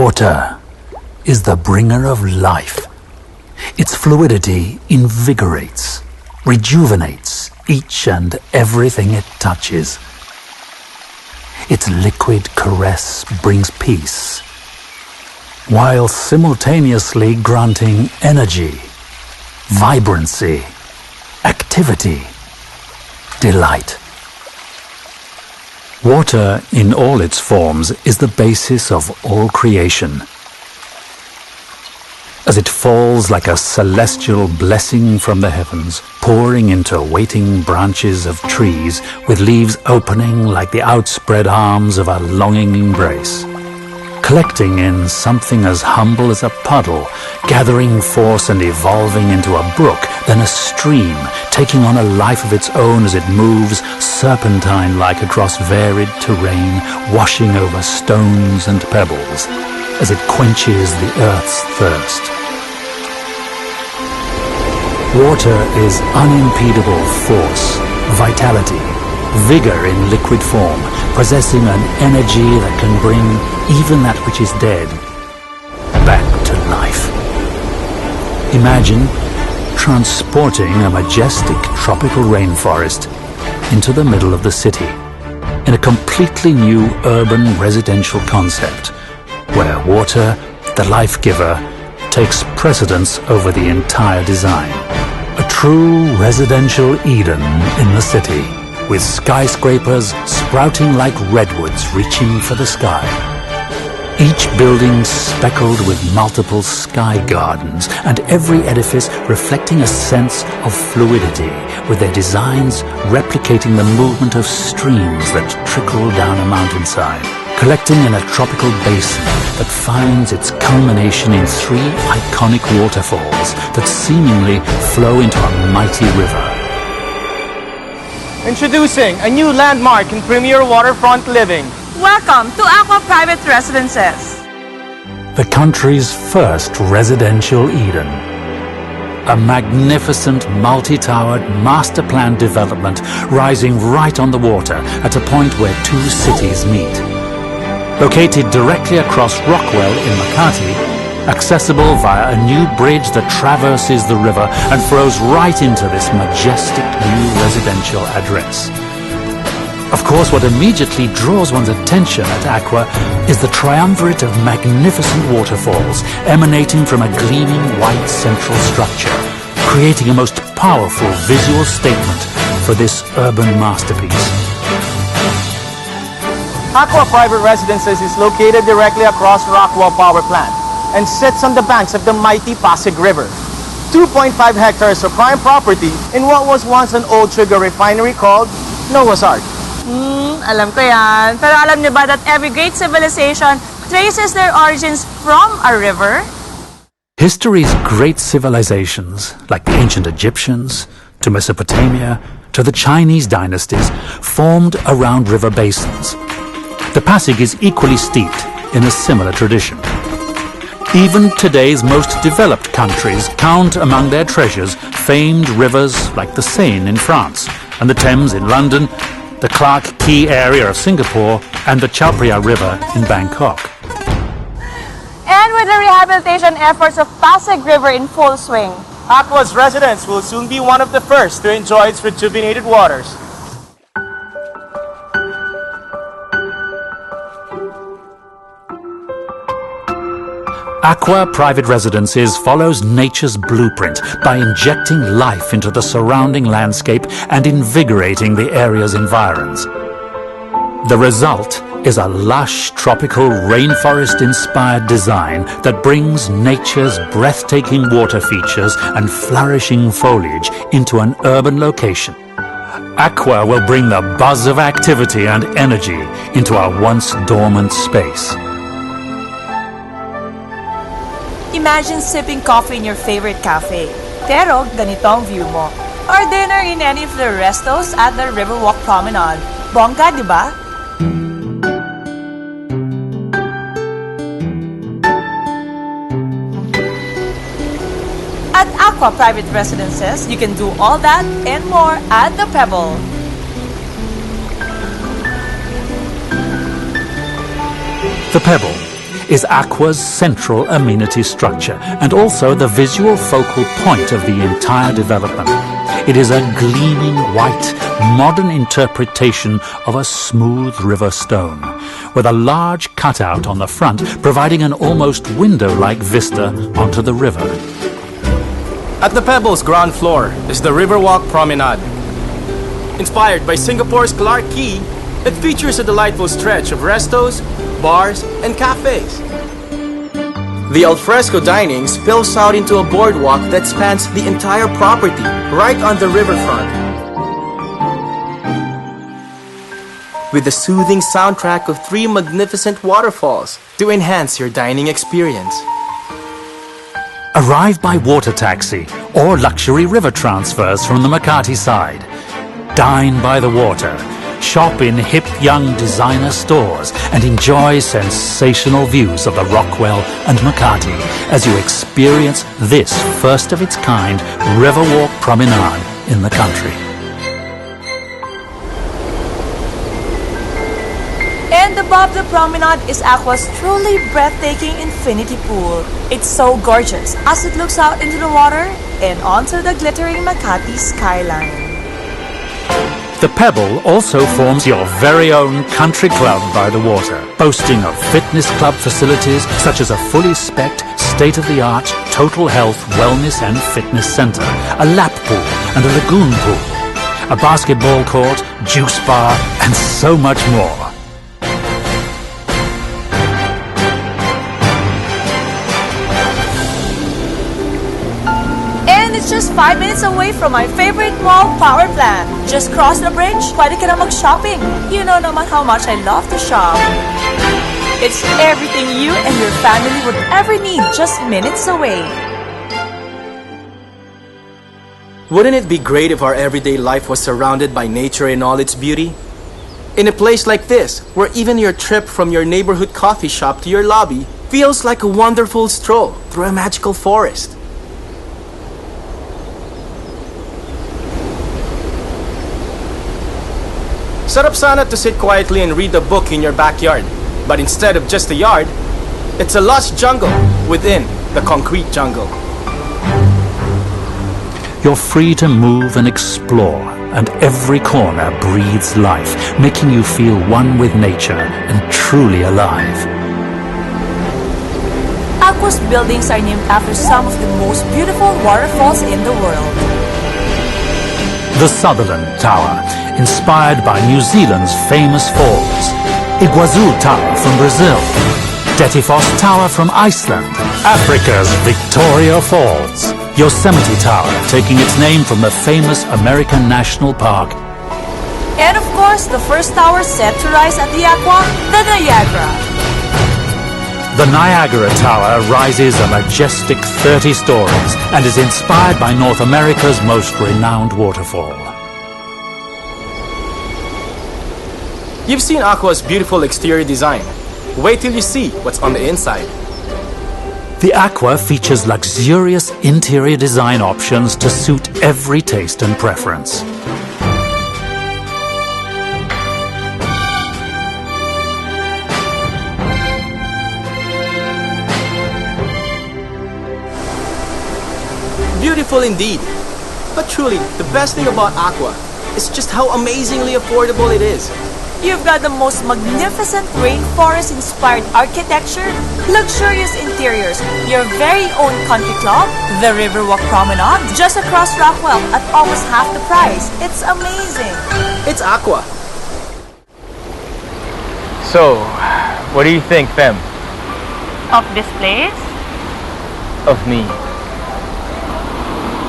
Water is the bringer of life. Its fluidity invigorates, rejuvenates each and everything it touches. Its liquid caress brings peace, while simultaneously granting energy, vibrancy, activity, delight. Water in all its forms is the basis of all creation. As it falls like a celestial blessing from the heavens, pouring into waiting branches of trees with leaves opening like the outspread arms of a longing embrace, collecting in something as humble as a puddle, gathering force and evolving into a brook, then a stream, taking on a life of its own as it moves serpentine-like across varied terrain, washing over stones and pebbles, as it quenches the earth's thirst. Water is unimpedable force, vitality, vigor in liquid form, possessing an energy that can bring even that which is dead back to life. Imagine transporting a majestic tropical rainforest into the middle of the city in a completely new urban residential concept where water, the life giver, takes precedence over the entire design. A true residential Eden in the city, with skyscrapers sprouting like redwoods reaching for the sky. Each building speckled with multiple sky gardens, and every edifice reflecting a sense of fluidity, with their designs replicating the movement of streams that trickle down a mountainside, collecting in a tropical basin that finds its culmination in 3 iconic waterfalls that seemingly flow into a mighty river. Introducing a new landmark in premier waterfront living. Welcome to Acqua Private Residences. The country's first residential Eden. A magnificent multi-towered master plan development rising right on the water at a point where 2 cities meet. Located directly across Rockwell in Makati, accessible via a new bridge that traverses the river and flows right into this majestic new residential address. Of course, what immediately draws one's attention at Acqua is the triumvirate of magnificent waterfalls emanating from a gleaming white central structure, creating a most powerful visual statement for this urban masterpiece. Acqua Private Residences is located directly across Rockwell Power Plant and sits on the banks of the mighty Pasig River. 2.5 hectares of prime property in what was once an old sugar refinery called Noah's Ark. Alam ko yan. Pero alam niyo ba that every great civilization traces their origins from a river? History's great civilizations, like the ancient Egyptians, to Mesopotamia, to the Chinese dynasties, formed around river basins. The Pasig is equally steeped in a similar tradition. Even today's most developed countries count among their treasures famed rivers like the Seine in France and the Thames in London, the Clark Quay area of Singapore, and the Chao Phraya River in Bangkok. And with the rehabilitation efforts of Pasig River in full swing, Acqua's residents will soon be one of the first to enjoy its rejuvenated waters. Acqua Private Residences follows nature's blueprint by injecting life into the surrounding landscape and invigorating the area's environs. The result is a lush, tropical, rainforest-inspired design that brings nature's breathtaking water features and flourishing foliage into an urban location. Acqua will bring the buzz of activity and energy into our once dormant space. imagine sipping coffee in your favorite cafe. Pero ganito ang view mo. Or dinner in any of the restos at the Riverwalk Promenade. Bongga, di ba? At Acqua Private Residences, you can do all that and more at the Pebble. The Pebble, is Acqua's central amenity structure and also the visual focal point of the entire development. It is a gleaming white, modern interpretation of a smooth river stone, with a large cutout on the front providing an almost window-like vista onto the river. At the Pebbles ground floor is the Riverwalk Promenade. Inspired by Singapore's Clarke Quay, it features a delightful stretch of restos, bars, and cafes. The alfresco dining spills out into a boardwalk that spans the entire property, right on the riverfront. With a soothing soundtrack of 3 magnificent waterfalls to enhance your dining experience. Arrive by water taxi or luxury river transfers from the Makati side. Dine by the water, shop in hip young designer stores and enjoy sensational views of the Rockwell and Makati as you experience this first of its kind Riverwalk Promenade in the country. And above the promenade is Acqua's truly breathtaking infinity pool. It's so gorgeous as it looks out into the water and onto the glittering Makati skyline. The Pebble also forms your very own country club by the water, boasting of fitness club facilities such as a fully spec'd, state-of-the-art total health, wellness and fitness center, a lap pool and a lagoon pool, a basketball court, juice bar and so much more. It's just 5 minutes away from my favorite mall, Power Plant. Just cross the bridge, pwede ka na mag-shopping. You know naman how much I love to shop. It's everything you and your family would ever need, just minutes away. Wouldn't it be great if our everyday life was surrounded by nature in all its beauty? In a place like this, where even your trip from your neighborhood coffee shop to your lobby feels like a wonderful stroll through a magical forest. Sarap sana to sit quietly and read a book in your backyard, but instead of just a yard, it's a lush jungle within the concrete jungle. You're free to move and explore, and every corner breathes life, making you feel one with nature and truly alive. Acqua's buildings are named after some of the most beautiful waterfalls in the world. The Sutherland Tower, inspired by New Zealand's famous falls. Iguazu Tower from Brazil. Dettifoss Tower from Iceland. Africa's Victoria Falls. Yosemite Tower, taking its name from the famous American National Park. And of course, the first tower set to rise at the Acqua, the Niagara. The Niagara Tower rises a majestic 30 stories and is inspired by North America's most renowned waterfall. You've seen Acqua's beautiful exterior design. Wait till you see what's on the inside. The Acqua features luxurious interior design options to suit every taste and preference. Beautiful indeed. But truly, the best thing about Acqua is just how amazingly affordable it is. You've got the most magnificent rainforest-inspired architecture, luxurious interiors, your very own country club, the Riverwalk Promenade, just across Rockwell at almost half the price. It's amazing. It's Acqua. So, what do you think, Fem, Of this place? of me?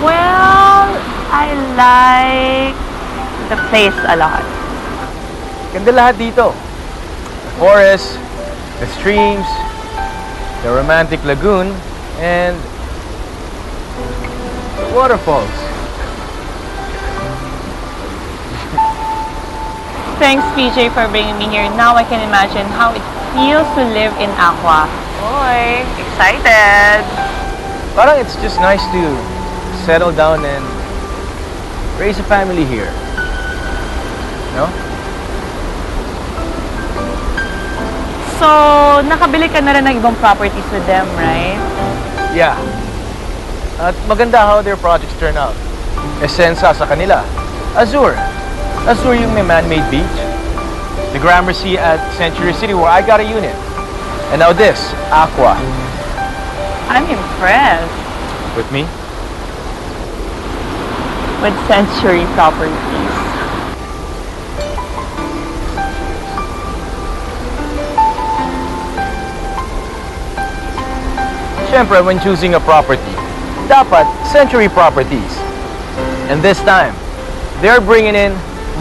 Well, I like the place a lot. Ganda lahat dito. The forest, the streams, the romantic lagoon, and the waterfalls. Thanks, PJ, for bringing me here. Now I can imagine how it feels to live in Acqua. Boy, excited! Parang it's just nice to settle down and raise a family here. No? So, nakabili ka na rin ng ibang properties with them, right? Yeah. At maganda how their projects turn out. Esensa sa kanila. Azure. Azure yung may man-made beach. The Gramercy at Century City where I got a unit. And now this, Acqua. I'm impressed With me? with Century Properties. Siyempre, when choosing a property, dapat Century Properties. And this time, they're bringing in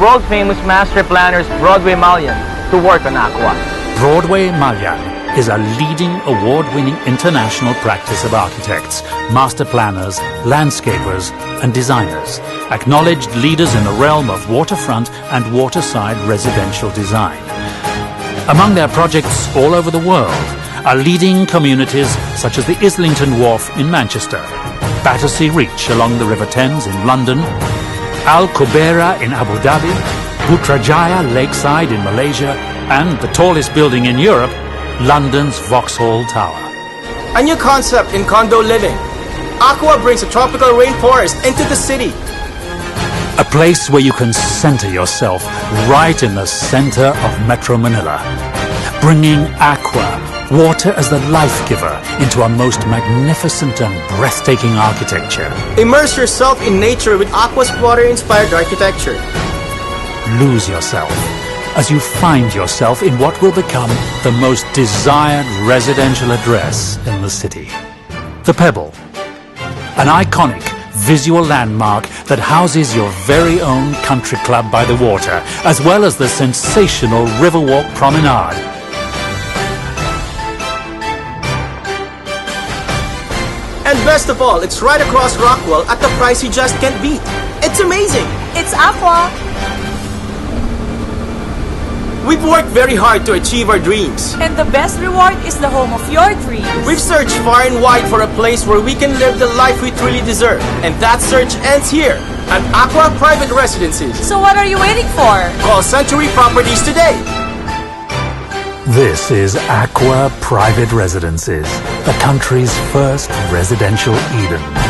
world-famous master planners Broadway Malian to work on Acqua. Broadway Malian is a leading award-winning international practice of architects, master planners, landscapers and designers, acknowledged leaders in the realm of waterfront and waterside residential design. Among their projects all over the world are leading communities such as the Islington Wharf in Manchester, Battersea Reach along the River Thames in London, Al Qubaira in Abu Dhabi, Putrajaya Lakeside in Malaysia, and the tallest building in Europe, London's Vauxhall Tower. A new concept in condo living. Acqua brings a tropical rainforest into the city. A place where you can center yourself right in the center of Metro Manila, bringing Acqua, water as the life giver, into a most magnificent and breathtaking architecture. Immerse yourself in nature with Acqua's water-inspired architecture. Lose yourself as you find yourself in what will become the most desired residential address in the city. The Pebble, an iconic visual landmark that houses your very own country club by the water, as well as the sensational Riverwalk Promenade. And best of all, it's right across Rockwell at the price you just can't beat. It's amazing! It's Acqua. We've worked very hard to achieve our dreams. And the best reward is the home of your dreams. We've searched far and wide for a place where we can live the life we truly deserve. And that search ends here at Acqua Private Residences. So what are you waiting for? Call Century Properties today. This is Acqua Private Residences, the country's first residential Eden.